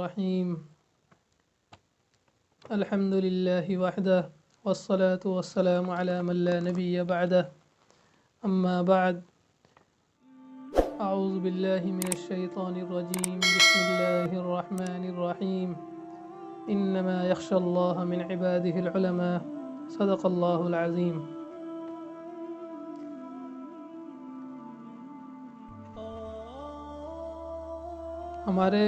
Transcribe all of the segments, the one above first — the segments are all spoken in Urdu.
الرحیم الحمد للہ وحدہ والصلاة والسلام علی من لا نبی بعدہ اما بعد اعوذ باللہ من الشیطان الرجیم بسم اللہ الرحمن الرحیم انما یخشى اللہ من عباده العلماء صدق اللہ العظیم۔ ہمارے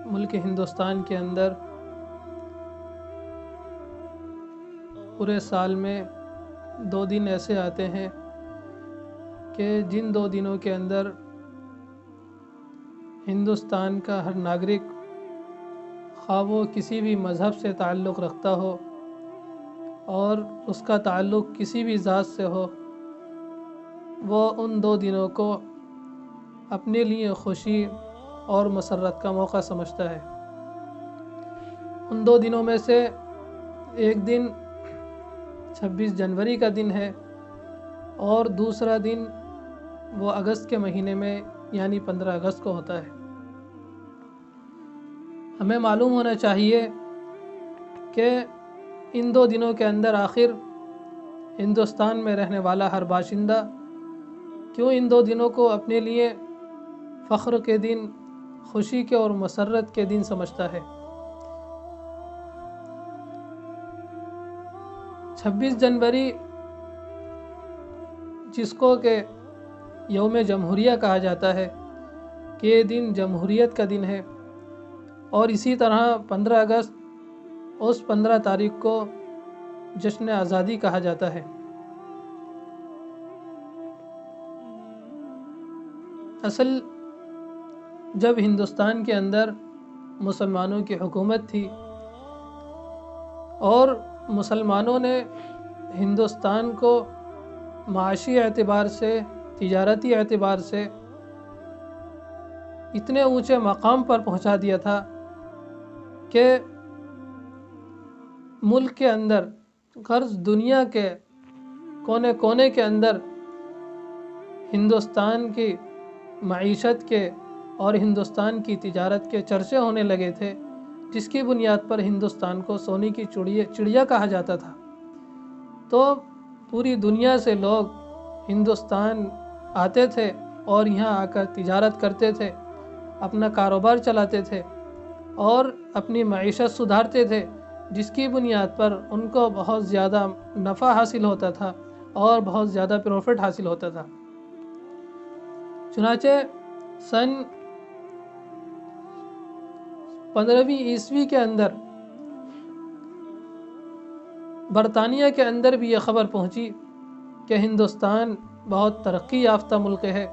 ملک ہندوستان کے اندر پورے سال میں 2 دن ایسے آتے ہیں کہ جن 2 دنوں کے اندر ہندوستان کا ہر ناگرک، خواہ وہ کسی بھی مذہب سے تعلق رکھتا ہو اور اس کا تعلق کسی بھی ذات سے ہو، وہ ان 2 دنوں کو اپنے لیے خوشی اور مسرت کا موقع سمجھتا ہے۔ ان 2 دنوں میں سے ایک دن 26 جنوری کا دن ہے اور دوسرا دن وہ اگست کے مہینے میں یعنی 15 اگست کو ہوتا ہے۔ ہمیں معلوم ہونا چاہیے کہ ان 2 دنوں کے اندر آخر ہندوستان میں رہنے والا ہر باشندہ کیوں ان 2 دنوں کو اپنے لیے فخر کے دن، خوشی کے اور مسرت کے دن سمجھتا ہے۔ 26 جنوری جس کو کہ یوم جمہوریہ کہا جاتا ہے کہ یہ دن جمہوریت کا دن ہے، اور اسی طرح 15 اگست اس 15 تاریخ کو جشن آزادی کہا جاتا ہے۔ اصل جب ہندوستان کے اندر مسلمانوں کی حکومت تھی اور مسلمانوں نے ہندوستان کو معاشی اعتبار سے، تجارتی اعتبار سے اتنے اونچے مقام پر پہنچا دیا تھا کہ ملک کے اندر غرض دنیا کے کونے کونے کے اندر ہندوستان کی معیشت کے اور ہندوستان کی تجارت کے چرچے ہونے لگے تھے، جس کی بنیاد پر ہندوستان کو سونے کی چڑیا کہا جاتا تھا۔ تو پوری دنیا سے لوگ ہندوستان آتے تھے اور یہاں آ کر تجارت کرتے تھے، اپنا کاروبار چلاتے تھے اور اپنی معیشت سدھارتے تھے، جس کی بنیاد پر ان کو بہت زیادہ نفع حاصل ہوتا تھا اور بہت زیادہ پروفٹ حاصل ہوتا تھا۔ چنانچہ سن 15ویں عیسوی کے اندر برطانیہ کے اندر بھی یہ خبر پہنچی کہ ہندوستان بہت ترقی یافتہ ملک ہے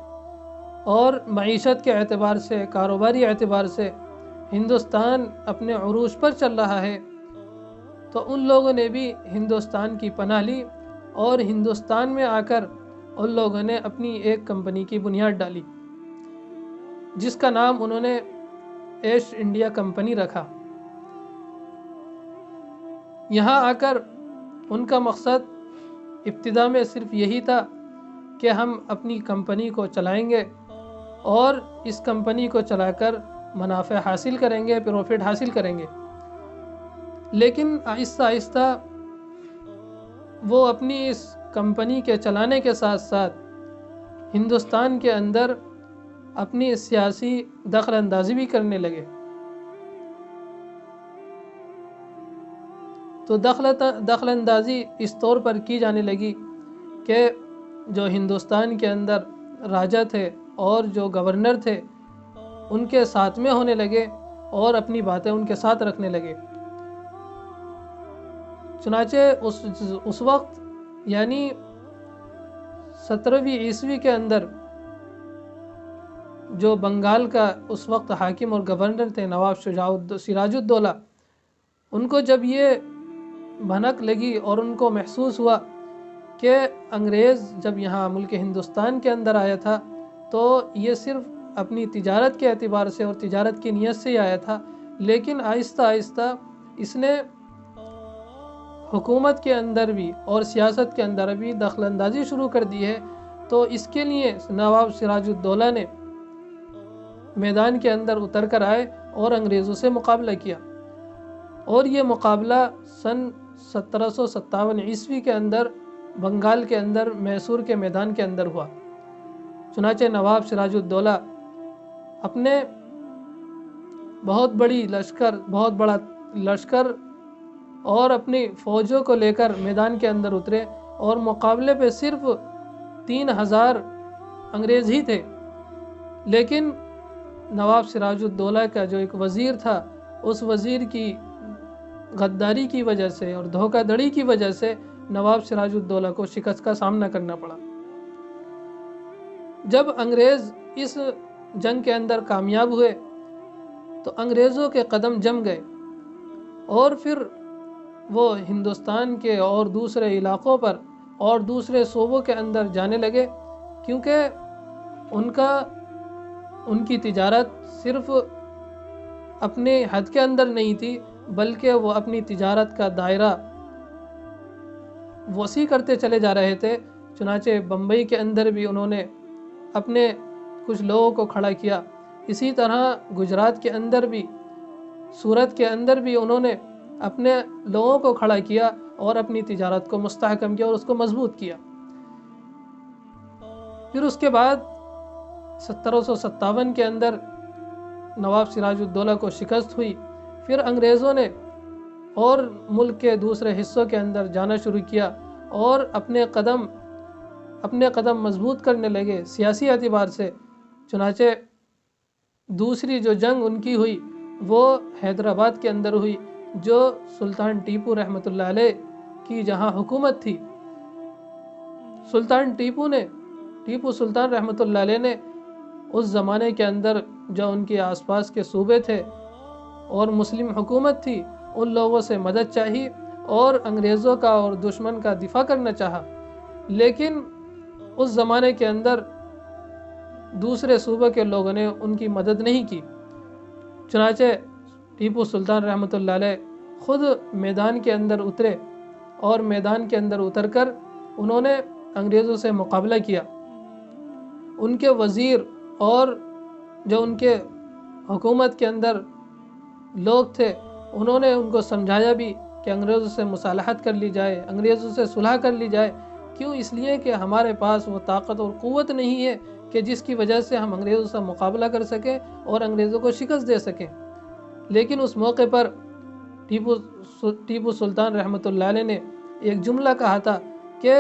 اور معیشت کے اعتبار سے، کاروباری اعتبار سے ہندوستان اپنے عروج پر چل رہا ہے۔ تو ان لوگوں نے بھی ہندوستان کی پناہ لی اور ہندوستان میں آ کر ان لوگوں نے اپنی ایک کمپنی کی بنیاد ڈالی، جس کا نام انہوں نے ایسٹ انڈیا کمپنی رکھا۔ یہاں آ کر ان کا مقصد ابتدا میں صرف یہی تھا کہ ہم اپنی کمپنی کو چلائیں گے اور اس کمپنی کو چلا کر منافع حاصل کریں گے، پروفٹ حاصل کریں گے۔ لیکن آہستہ آہستہ وہ اپنی اس کمپنی کے چلانے کے ساتھ ساتھ ہندوستان کے اندر اپنی سیاسی دخل اندازی بھی کرنے لگے۔ تو دخل اندازی اس طور پر کی جانے لگی کہ جو ہندوستان کے اندر راجا تھے اور جو گورنر تھے ان کے ساتھ میں ہونے لگے اور اپنی باتیں ان کے ساتھ رکھنے لگے۔ چنانچہ اس وقت یعنی 17ویں عیسوی کے اندر جو بنگال کا اس وقت حاکم اور گورنر تھے نواب سراج الدولہ، ان کو جب یہ بھنک لگی اور ان کو محسوس ہوا کہ انگریز جب یہاں ملک ہندوستان کے اندر آیا تھا تو یہ صرف اپنی تجارت کے اعتبار سے اور تجارت کی نیت سے ہی آیا تھا، لیکن آہستہ آہستہ اس نے حکومت کے اندر بھی اور سیاست کے اندر بھی دخل اندازی شروع کر دی ہے۔ تو اس کے لیے نواب سراج الدولہ نے میدان کے اندر اتر کر آئے اور انگریزوں سے مقابلہ کیا، اور یہ مقابلہ سن 1757 عیسوی کے اندر بنگال کے اندر میسور کے میدان کے اندر ہوا۔ چنانچہ نواب سراج الدولہ اپنے بہت بڑا لشکر اور اپنی فوجوں کو لے کر میدان کے اندر اترے، اور مقابلے پہ صرف 3000 انگریز ہی تھے، لیکن نواب سراج الدولہ کا جو ایک وزیر تھا، اس وزیر کی غداری کی وجہ سے اور دھوکہ دڑی کی وجہ سے نواب سراج الدولہ کو شکست کا سامنا کرنا پڑا۔ جب انگریز اس جنگ کے اندر کامیاب ہوئے تو انگریزوں کے قدم جم گئے، اور پھر وہ ہندوستان کے اور دوسرے علاقوں پر اور دوسرے صوبوں کے اندر جانے لگے، کیونکہ ان کی تجارت صرف اپنے حد کے اندر نہیں تھی، بلکہ وہ اپنی تجارت کا دائرہ وسیع کرتے چلے جا رہے تھے۔ چنانچہ بمبئی کے اندر بھی انہوں نے اپنے کچھ لوگوں کو کھڑا کیا، اسی طرح گجرات کے اندر بھی، سورت کے اندر بھی انہوں نے اپنے لوگوں کو کھڑا کیا اور اپنی تجارت کو مستحکم کیا اور اس کو مضبوط کیا۔ پھر اس کے بعد 1757 کے اندر نواب سراج الدولہ کو شکست ہوئی۔ پھر انگریزوں نے اور ملک کے دوسرے حصوں کے اندر جانا شروع کیا اور اپنے قدم مضبوط کرنے لگے سیاسی اعتبار سے۔ چنانچہ دوسری جو جنگ ان کی ہوئی وہ حیدرآباد کے اندر ہوئی، جو سلطان ٹیپو رحمۃ اللہ علیہ کی جہاں حکومت تھی۔ ٹیپو سلطان رحمۃ اللہ علیہ نے اس زمانے کے اندر جو ان کے آس پاس کے صوبے تھے اور مسلم حکومت تھی، ان لوگوں سے مدد چاہی اور انگریزوں کا اور دشمن کا دفاع کرنا چاہا، لیکن اس زمانے کے اندر دوسرے صوبے کے لوگوں نے ان کی مدد نہیں کی۔ چنانچہ ٹیپو سلطان رحمۃ اللہ علیہ خود میدان کے اندر اترے، اور میدان کے اندر اتر کر انہوں نے انگریزوں سے مقابلہ کیا۔ ان کے وزیر اور جو ان کے حکومت کے اندر لوگ تھے، انہوں نے ان کو سمجھایا بھی کہ انگریزوں سے مصالحت کر لی جائے، انگریزوں سے صلح کر لی جائے۔ کیوں؟ اس لیے کہ ہمارے پاس وہ طاقت اور قوت نہیں ہے کہ جس کی وجہ سے ہم انگریزوں سے مقابلہ کر سکیں اور انگریزوں کو شکست دے سکیں۔ لیکن اس موقع پر ٹیپو سلطان رحمۃ اللہ علیہ نے ایک جملہ کہا تھا کہ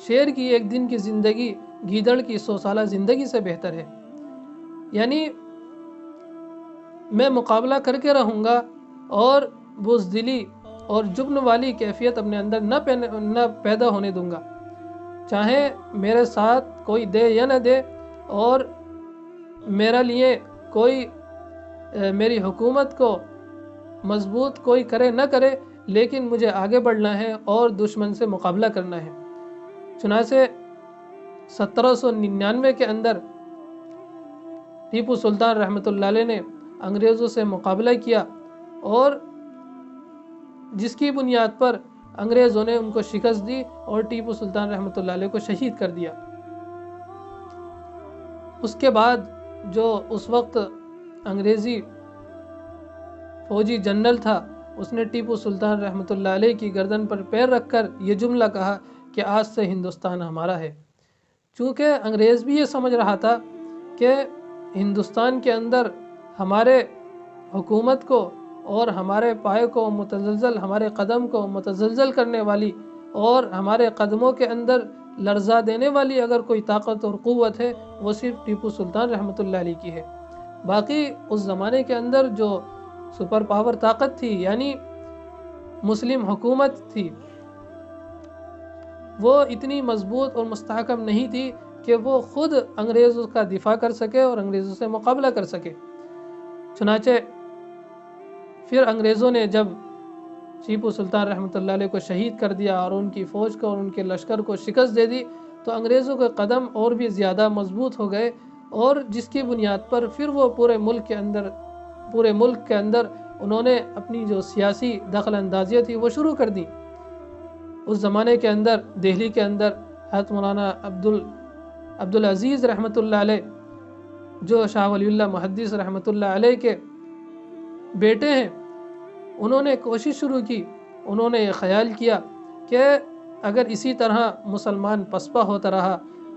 شیر کی ایک دن کی زندگی گیدڑ کی 100 سالہ زندگی سے بہتر ہے، یعنی میں مقابلہ کر کے رہوں گا اور بزدلی اور جبن والی کیفیت اپنے اندر نہ پیدا ہونے دوں گا، چاہے میرے ساتھ کوئی دے یا نہ دے، اور میرے لیے کوئی میری حکومت کو مضبوط کوئی کرے نہ کرے، لیکن مجھے آگے بڑھنا ہے اور دشمن سے مقابلہ کرنا ہے۔ چنانچہ 1799 کے اندر ٹیپو سلطان رحمۃ اللہ علیہ نے انگریزوں سے مقابلہ کیا، اور جس کی بنیاد پر انگریزوں نے ان کو شکست دی اور ٹیپو سلطان رحمۃ اللہ علیہ کو شہید کر دیا۔ اس کے بعد جو اس وقت انگریزی فوجی جنرل تھا، اس نے ٹیپو سلطان رحمۃ اللہ علیہ کی گردن پر پیر رکھ کر یہ جملہ کہا کہ آج سے ہندوستان ہمارا ہے۔ چونکہ انگریز بھی یہ سمجھ رہا تھا کہ ہندوستان کے اندر ہمارے حکومت کو اور ہمارے پائے کو متزلزل، ہمارے قدم کو متزلزل کرنے والی اور ہمارے قدموں کے اندر لرزا دینے والی اگر کوئی طاقت اور قوت ہے، وہ صرف ٹیپو سلطان رحمۃ اللہ علیہ کی ہے۔ باقی اس زمانے کے اندر جو سپر پاور طاقت تھی، یعنی مسلم حکومت تھی، وہ اتنی مضبوط اور مستحکم نہیں تھی کہ وہ خود انگریزوں کا دفاع کر سکے اور انگریزوں سے مقابلہ کر سکے۔ چنانچہ پھر انگریزوں نے جب ٹیپو سلطان رحمۃ اللہ علیہ کو شہید کر دیا اور ان کی فوج کو اور ان کے لشکر کو شکست دے دی، تو انگریزوں کے قدم اور بھی زیادہ مضبوط ہو گئے، اور جس کی بنیاد پر پھر وہ پورے ملک کے اندر انہوں نے اپنی جو سیاسی دخل اندازیاں تھی وہ شروع کر دی۔ اس زمانے کے اندر دہلی کے اندر حضرت مولانا عبدالعزیز رحمۃ اللہ علیہ، جو شاہ ولی اللہ محدث رحمۃ اللہ علیہ کے بیٹے ہیں، انہوں نے کوشش شروع کی، انہوں نے یہ خیال کیا کہ اگر اسی طرح مسلمان پسپا ہوتا رہا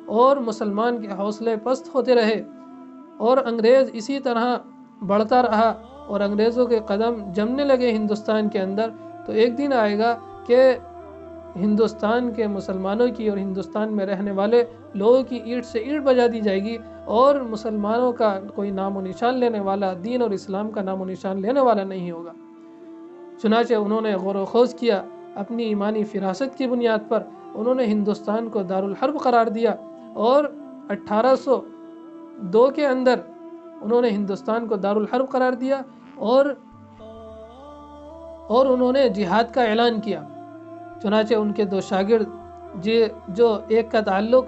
اور مسلمان کے حوصلے پست ہوتے رہے اور انگریز اسی طرح بڑھتا رہا اور انگریزوں کے قدم جمنے لگے ہندوستان کے اندر، تو ایک دن آئے گا کہ ہندوستان کے مسلمانوں کی اور ہندوستان میں رہنے والے لوگوں کی اینٹ سے اینٹ بجا دی جائے گی اور مسلمانوں کا کوئی نام و نشان لینے والا، دین اور اسلام کا نام و نشان لینے والا نہیں ہوگا۔ چنانچہ انہوں نے غور و خوض کیا، اپنی ایمانی فراست کی بنیاد پر انہوں نے ہندوستان کو دارالحرب قرار دیا اور 1802 کے اندر انہوں نے ہندوستان کو دارالحرب قرار دیا اور انہوں نے جہاد کا اعلان کیا۔ چنانچہ ان کے دو شاگرد جو ایک کا تعلق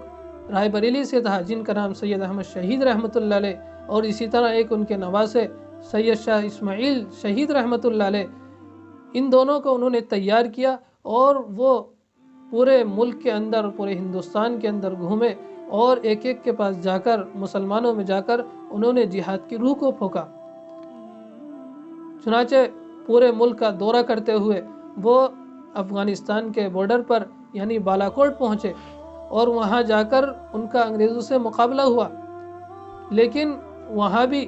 رائے بریلی سے تھا جن کا نام سید احمد شہید رحمۃ اللہ علیہ، اور اسی طرح ایک ان کے نواسے سید شاہ اسماعیل شہید رحمۃ اللہ علیہ، ان دونوں کو انہوں نے تیار کیا اور وہ پورے ملک کے اندر، پورے ہندوستان کے اندر گھومے اور ایک ایک کے پاس جا کر، مسلمانوں میں جا کر انہوں نے جہاد کی روح کو پھونکا۔ چنانچہ پورے ملک کا دورہ کرتے ہوئے وہ افغانستان کے بارڈر پر یعنی بالا کوٹ پہنچے اور وہاں جا کر ان کا انگریزوں سے مقابلہ ہوا، لیکن وہاں بھی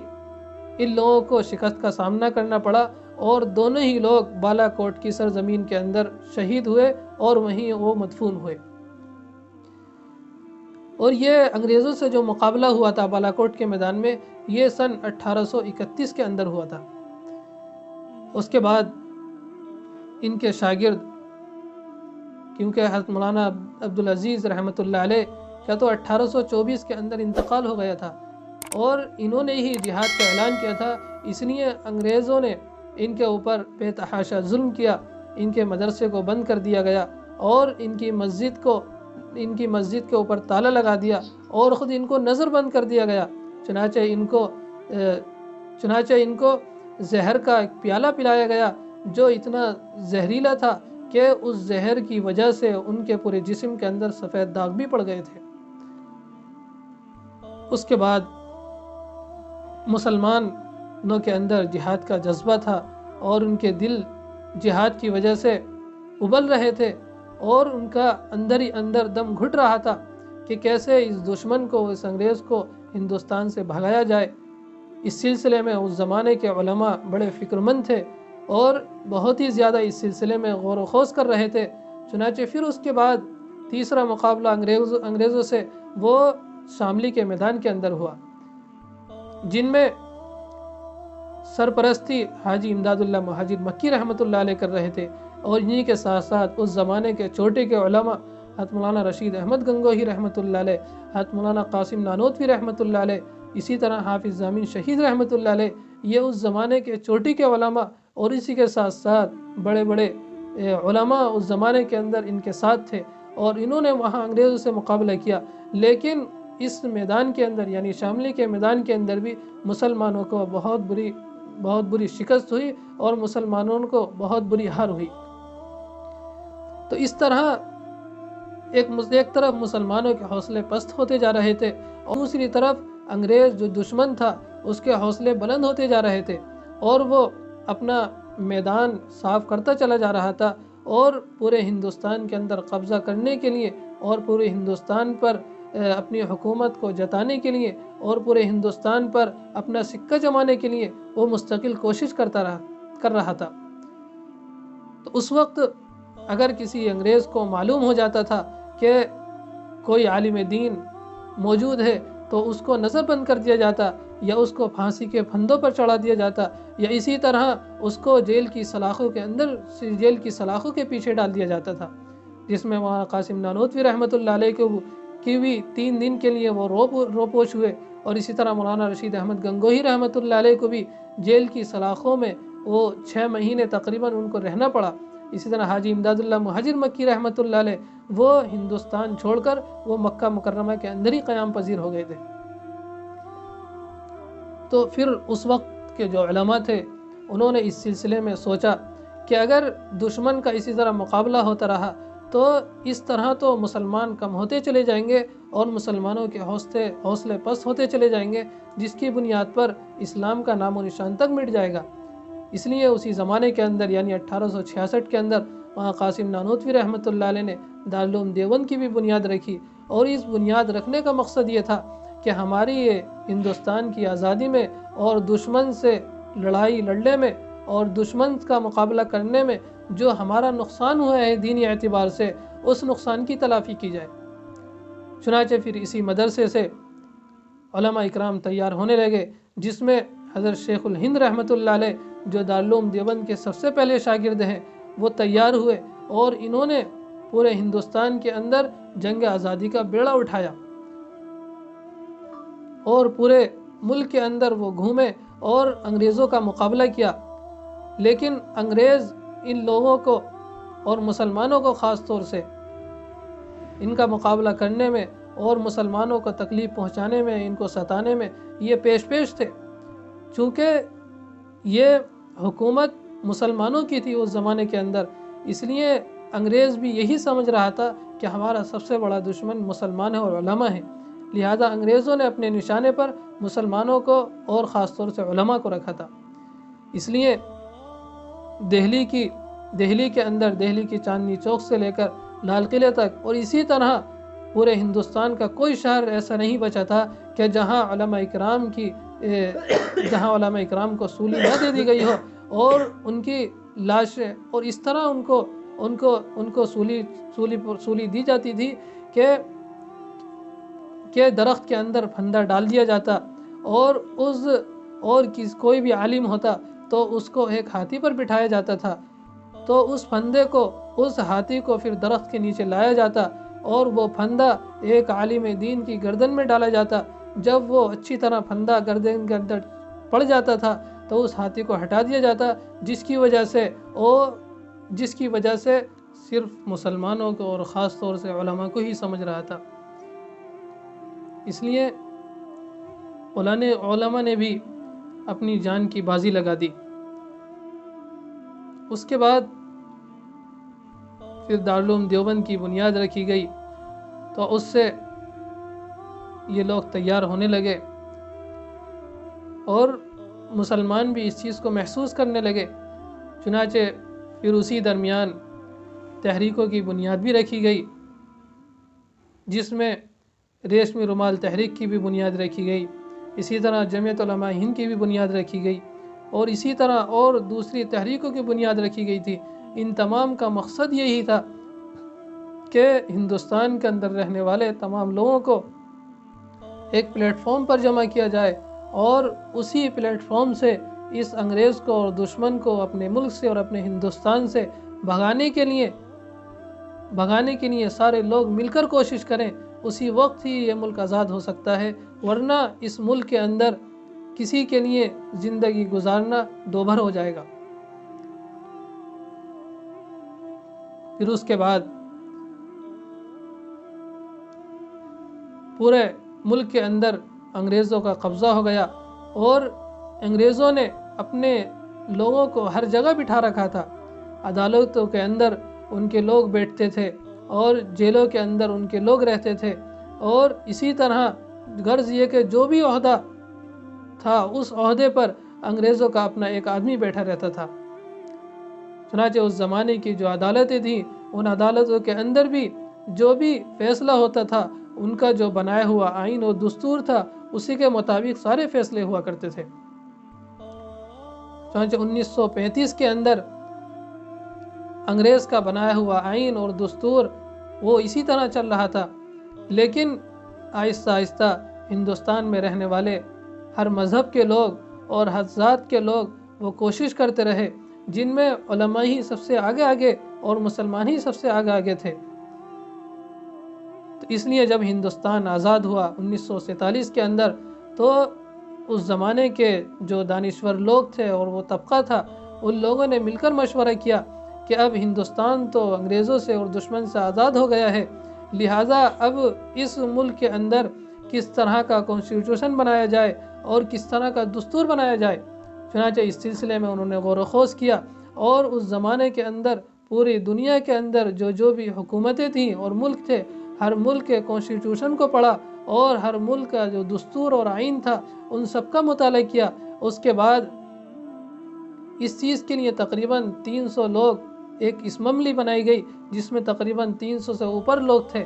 ان لوگوں کو شکست کا سامنا کرنا پڑا اور دونوں ہی لوگ بالا کوٹ کی سرزمین کے اندر شہید ہوئے اور وہیں وہ مدفون ہوئے۔ اور یہ انگریزوں سے جو مقابلہ ہوا تھا بالا کوٹ کے میدان میں، یہ سن 1831 کے اندر ہوا تھا۔ اس کے بعد ان کے شاگرد، کیونکہ حضرت مولانا عبدالعزیز رحمۃ اللہ علیہ کا تو 1824 کے اندر انتقال ہو گیا تھا اور انہوں نے ہی جہاد کا اعلان کیا تھا، اس لیے انگریزوں نے ان کے اوپر بے تحاشا ظلم کیا، ان کے مدرسے کو بند کر دیا گیا اور ان کی مسجد کے اوپر تالا لگا دیا اور خود ان کو نظر بند کر دیا گیا۔ چنانچہ ان کو زہر کا ایک پیالہ پلایا گیا جو اتنا زہریلا تھا کہ اس زہر کی وجہ سے ان کے پورے جسم کے اندر سفید داغ بھی پڑ گئے تھے۔ اس کے بعد مسلمانوں کے اندر جہاد کا جذبہ تھا اور ان کے دل جہاد کی وجہ سے ابل رہے تھے اور ان کا اندر ہی اندر دم گھٹ رہا تھا کہ کیسے اس دشمن کو، اس انگریز کو ہندوستان سے بھگایا جائے۔ اس سلسلے میں اس زمانے کے علماء بڑے فکر مند تھے اور بہت ہی زیادہ اس سلسلے میں غور و خوض کر رہے تھے۔ چنانچہ پھر اس کے بعد تیسرا مقابلہ انگریزوں سے وہ شاملی کے میدان کے اندر ہوا، جن میں سرپرستی حاجی امداد اللہ مہاجر مکی رحمۃ اللہ علیہ کر رہے تھے اور انہی کے ساتھ ساتھ اس زمانے کے چوٹی کے علماء حضرت مولانا رشید احمد گنگوہی رحمۃ اللہ علیہ، حضرت مولانا قاسم نانوتوی رحمۃ اللہ علیہ، اسی طرح حافظ ضامن شہید رحمۃ اللہ علیہ، یہ اس زمانے کے چوٹی کے علماء اور اسی کے ساتھ ساتھ بڑے بڑے علماء اس زمانے کے اندر ان کے ساتھ تھے اور انہوں نے وہاں انگریزوں سے مقابلہ کیا۔ لیکن اس میدان کے اندر یعنی شاملی کے میدان کے اندر بھی مسلمانوں کو بہت بری شکست ہوئی اور مسلمانوں کو بہت بری ہار ہوئی۔ تو اس طرح ایک طرف مسلمانوں کے حوصلے پست ہوتے جا رہے تھے اور دوسری طرف انگریز جو دشمن تھا اس کے حوصلے بلند ہوتے جا رہے تھے اور وہ اپنا میدان صاف کرتا چلا جا رہا تھا اور پورے ہندوستان کے اندر قبضہ کرنے کے لیے اور پورے ہندوستان پر اپنی حکومت کو جتانے کے لیے اور پورے ہندوستان پر اپنا سکہ جمانے کے لیے وہ مستقل کوشش کر رہا تھا۔ تو اس وقت اگر کسی انگریز کو معلوم ہو جاتا تھا کہ کوئی عالم دین موجود ہے تو اس کو نظر بند کر دیا جاتا یا اس کو پھانسی کے پھندوں پر چڑھا دیا جاتا یا اسی طرح اس کو جیل کی سلاخوں کے پیچھے ڈال دیا جاتا تھا، جس میں مولانا قاسم نانوتوی رحمۃ اللہ علیہ کی بھی 3 دن کے لیے وہ روپوش ہوئے اور اسی طرح مولانا رشید احمد گنگوہی رحمۃ اللہ علیہ کو بھی جیل کی سلاخوں میں وہ 6 مہینے تقریباً ان کو رہنا پڑا۔ اسی طرح حاجی امداد اللہ مہاجر مکی رحمۃ اللہ علیہ وہ ہندوستان چھوڑ کر وہ مکہ مکرمہ کے اندر ہی قیام پذیر ہو گئے تھے۔ تو پھر اس وقت کے جو علماء تھے انہوں نے اس سلسلے میں سوچا کہ اگر دشمن کا اسی طرح مقابلہ ہوتا رہا تو اس طرح تو مسلمان کم ہوتے چلے جائیں گے اور مسلمانوں کے حوصلے پست ہوتے چلے جائیں گے، جس کی بنیاد پر اسلام کا نام و نشان تک مٹ جائے گا۔ اس لیے اسی زمانے کے اندر یعنی 1866 کے اندر وہاں قاسم نانوتوی رحمۃ اللہ علیہ نے دارالعلوم دیوبند کی بھی بنیاد رکھی، اور اس بنیاد رکھنے کا مقصد یہ تھا کہ ہماری یہ ہندوستان کی آزادی میں اور دشمن سے لڑائی لڑنے میں اور دشمن کا مقابلہ کرنے میں جو ہمارا نقصان ہوا ہے دینی اعتبار سے، اس نقصان کی تلافی کی جائے۔ چنانچہ پھر اسی مدرسے سے علماء اکرام تیار ہونے لگے، جس میں حضرت شیخ الہند رحمۃ اللہ علیہ جو دارالعلوم دیوبند کے سب سے پہلے شاگرد ہیں وہ تیار ہوئے، اور انہوں نے پورے ہندوستان کے اندر جنگ آزادی کا بیڑا اٹھایا اور پورے ملک کے اندر وہ گھومے اور انگریزوں کا مقابلہ کیا۔ لیکن انگریز ان لوگوں کو اور مسلمانوں کو خاص طور سے ان کا مقابلہ کرنے میں اور مسلمانوں کو تکلیف پہنچانے میں، ان کو ستانے میں یہ پیش تھے، چونکہ یہ حکومت مسلمانوں کی تھی اس زمانے کے اندر، اس لیے انگریز بھی یہی سمجھ رہا تھا کہ ہمارا سب سے بڑا دشمن مسلمان ہے اور علماء ہیں، لہذا انگریزوں نے اپنے نشانے پر مسلمانوں کو اور خاص طور سے علماء کو رکھا تھا۔ اس لیے دہلی کے اندر، دہلی کی چاندنی چوک سے لے کر لال قلعے تک، اور اسی طرح پورے ہندوستان کا کوئی شہر ایسا نہیں بچا تھا کہ جہاں علماء اکرام کو سولی نہ دے دی گئی ہو، اور ان کی لاشیں اور اس طرح ان کو سولی دی جاتی تھی کہ درخت کے اندر پھندا ڈال دیا جاتا، اور کوئی بھی عالم ہوتا تو اس کو ایک ہاتھی پر بٹھایا جاتا تھا، تو اس پھندے کو، اس ہاتھی کو پھر درخت کے نیچے لایا جاتا، اور وہ پھندا ایک عالم دین کی گردن میں ڈالا جاتا۔ جب وہ اچھی طرح پھندا گردن کے اندر پڑ جاتا تھا تو اس ہاتھی کو ہٹا دیا جاتا، جس کی وجہ سے صرف مسلمانوں کو اور خاص طور سے علماء کو ہی سمجھ رہا تھا۔ اس لیے علماء نے بھی اپنی جان کی بازی لگا دی۔ اس کے بعد پھر دارالعلوم دیوبند کی بنیاد رکھی گئی، تو اس سے یہ لوگ تیار ہونے لگے، اور مسلمان بھی اس چیز کو محسوس کرنے لگے۔ چنانچہ پھر اسی درمیان تحریکوں کی بنیاد بھی رکھی گئی، جس میں ریشمی رومال تحریک کی بھی بنیاد رکھی گئی، اسی طرح جمعیت علماء ہند کی بھی بنیاد رکھی گئی، اور اسی طرح اور دوسری تحریکوں کی بنیاد رکھی گئی تھی۔ ان تمام کا مقصد یہی تھا کہ ہندوستان کے اندر رہنے والے تمام لوگوں کو ایک پلیٹ فارم پر جمع کیا جائے، اور اسی پلیٹ فارم سے اس انگریز کو اور دشمن کو اپنے ملک سے اور اپنے ہندوستان سے بھگانے کے لیے سارے لوگ مل کر کوشش کریں۔ اسی وقت ہی یہ ملک آزاد ہو سکتا ہے، ورنہ اس ملک کے اندر کسی کے لیے زندگی گزارنا دوبھر ہو جائے گا۔ پھر اس کے بعد پورے ملک کے اندر انگریزوں کا قبضہ ہو گیا، اور انگریزوں نے اپنے لوگوں کو ہر جگہ بٹھا رکھا تھا۔ عدالتوں کے اندر ان کے لوگ بیٹھتے تھے، اور جیلوں کے اندر ان کے لوگ رہتے تھے، اور اسی طرح غرض یہ کہ جو بھی عہدہ تھا اس عہدے پر انگریزوں کا اپنا ایک آدمی بیٹھا رہتا تھا۔ چنانچہ اس زمانے کی جو عدالتیں تھیں، ان عدالتوں کے اندر بھی جو بھی فیصلہ ہوتا تھا، ان کا جو بنایا ہوا آئین و دستور تھا اسی کے مطابق سارے فیصلے ہوا کرتے تھے۔ چنانچہ 1935 کے اندر انگریز کا بنایا ہوا آئین اور دستور وہ اسی طرح چل رہا تھا، لیکن آہستہ آہستہ ہندوستان میں رہنے والے ہر مذہب کے لوگ اور ہر ذات کے لوگ وہ کوشش کرتے رہے، جن میں علماء ہی سب سے آگے اور مسلمان ہی سب سے آگے تھے۔ تو اس لیے جب ہندوستان آزاد ہوا 1947 کے اندر، تو اس زمانے کے جو دانشور لوگ تھے اور وہ طبقہ تھا، ان لوگوں نے مل کر مشورہ کیا کہ اب ہندوستان تو انگریزوں سے اور دشمن سے آزاد ہو گیا ہے، لہٰذا اب اس ملک کے اندر کس طرح کا کانسٹیٹیوشن بنایا جائے اور کس طرح کا دستور بنایا جائے۔ چنانچہ اس سلسلے میں انہوں نے غور و خوض کیا، اور اس زمانے کے اندر پوری دنیا کے اندر جو بھی حکومتیں تھیں اور ملک تھے، ہر ملک کے کانسٹیٹیوشن کو پڑھا، اور ہر ملک کا جو دستور اور آئین تھا ان سب کا مطالعہ کیا۔ اس کے بعد اس چیز کے لیے تقریباً 300 لوگ ایک اسمبلی بنائی گئی جس میں تقریباً 300 سے اوپر لوگ تھے.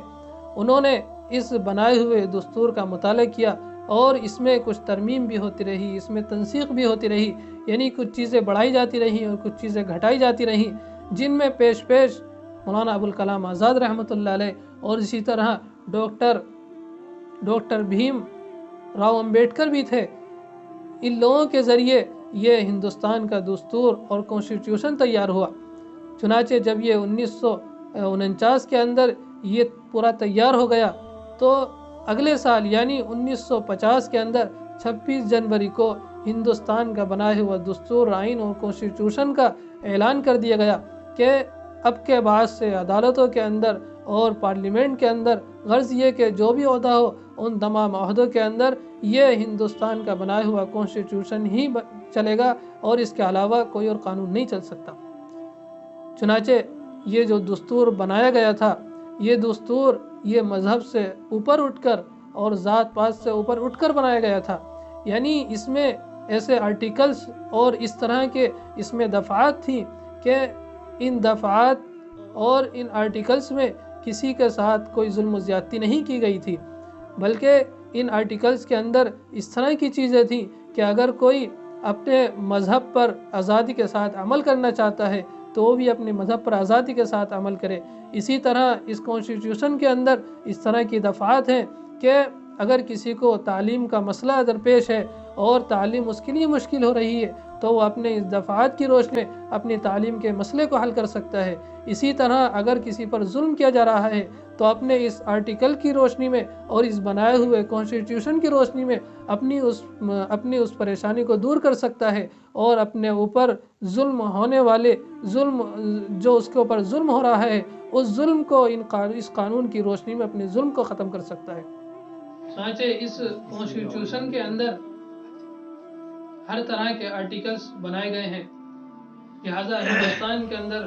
انہوں نے اس بنائے ہوئے دستور کا مطالعہ کیا اور اس میں کچھ ترمیم بھی ہوتی رہی، اس میں تنسیخ بھی ہوتی رہی، یعنی کچھ چیزیں بڑھائی جاتی رہیں اور کچھ چیزیں گھٹائی جاتی رہیں، جن میں پیش مولانا ابوالکلام آزاد رحمۃ اللہ علیہ اور اسی طرح ڈاکٹر بھیم راؤ امبیڈکر بھی تھے. ان لوگوں کے ذریعے یہ ہندوستان کا دستور اور کانسٹیٹیوشن تیار ہوا. چنانچہ جب یہ 1949 کے اندر یہ پورا تیار ہو گیا تو اگلے سال یعنی 1950 کے اندر 26 جنوری کو ہندوستان کا بنایا ہوا دستور، آئین اور کانسٹیٹیوشن کا اعلان کر دیا گیا کہ اب کے بعد سے عدالتوں کے اندر اور پارلیمنٹ کے اندر غرض یہ کہ جو بھی عہدہ ہو ان تمام عہدوں کے اندر یہ ہندوستان کا بنایا ہوا کانسٹیٹیوشن ہی چلے گا اور اس کے علاوہ کوئی اور قانون نہیں چل سکتا. چنانچہ یہ جو دستور بنایا گیا تھا، یہ دستور یہ مذہب سے اوپر اٹھ کر اور ذات پات سے اوپر اٹھ کر بنایا گیا تھا. یعنی اس میں ایسے آرٹیکلز اور اس طرح کے اس میں دفعات تھیں کہ ان دفعات اور ان آرٹیکلز میں کسی کے ساتھ کوئی ظلم و زیادتی نہیں کی گئی تھی، بلکہ ان آرٹیکلز کے اندر اس طرح کی چیزیں تھیں کہ اگر کوئی اپنے مذہب پر آزادی کے ساتھ عمل کرنا چاہتا ہے تو وہ بھی اپنے مذہب پر آزادی کے ساتھ عمل کرے. اسی طرح اس کانسٹیٹیوشن کے اندر اس طرح کی دفعات ہیں کہ اگر کسی کو تعلیم کا مسئلہ درپیش ہے اور تعلیم اس کے لیے مشکل ہو رہی ہے تو وہ اپنے اس دفعات کی روشنی میں اپنی تعلیم کے مسئلے کو حل کر سکتا ہے. اسی طرح اگر کسی پر ظلم کیا جا رہا ہے تو اپنے اس آرٹیکل کی روشنی میں اور اس بنائے ہوئے کانسٹیٹیوشن کی روشنی میں اپنی اس پریشانی کو دور کر سکتا ہے اور اپنے اوپر ظلم ہونے والے جو اس کے اوپر ظلم ہو رہا ہے اس ظلم کو اس قانون کی روشنی میں اپنے ظلم کو ختم کر سکتا ہے. چنانچہ اس کانسٹیٹیوشن کے اندر ہر طرح کے آرٹیکلز بنائے گئے ہیں، لہذا ہندوستان کے اندر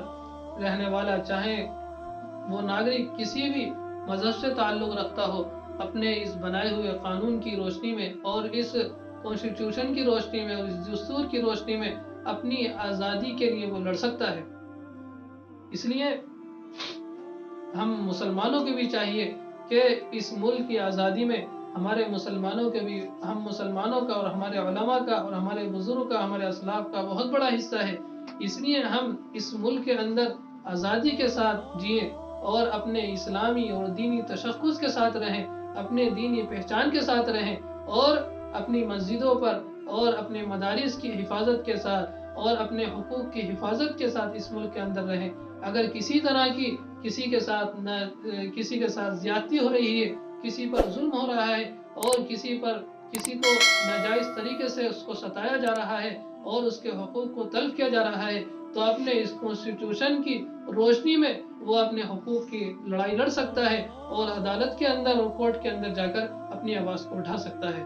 رہنے والا چاہے وہ ناگرک کسی بھی مذہب سے تعلق رکھتا ہو اپنے اس بنائے ہوئے قانون کی روشنی میں اور اس کانسٹیٹیوشن کی روشنی میں اور اس دستور کی روشنی میں اپنی آزادی کے لیے وہ لڑ سکتا ہے. اس لیے ہم مسلمانوں کو بھی چاہیے کہ اس ملک کی آزادی میں ہم مسلمانوں کا اور ہمارے علماء کا اور ہمارے بزرگ کا، ہمارے اسلاف کا بہت بڑا حصہ ہے. اس لیے ہم اس ملک کے اندر آزادی کے ساتھ جئیں اور اپنے اسلامی اور دینی تشخص کے ساتھ رہیں، اپنے دینی پہچان کے ساتھ رہیں اور اپنی مسجدوں پر اور اپنے مدارس کی حفاظت کے ساتھ اور اپنے حقوق کی حفاظت کے ساتھ اس ملک کے اندر رہیں. اگر کسی طرح کی کسی کے ساتھ زیادتی ہو رہی ہے، کسی پر ظلم ہو رہا ہے اور کسی کو ناجائز طریقے سے اس کو ستایا جا رہا ہے اور اس کے حقوق کو تلف کیا جا رہا ہے تو اپنے اس کانسٹیٹیوشن کی روشنی میں وہ اپنے حقوق کی لڑائی لڑ سکتا ہے اور عدالت کے اندر اور کورٹ کے اندر جا کر اپنی آواز کو اٹھا سکتا ہے.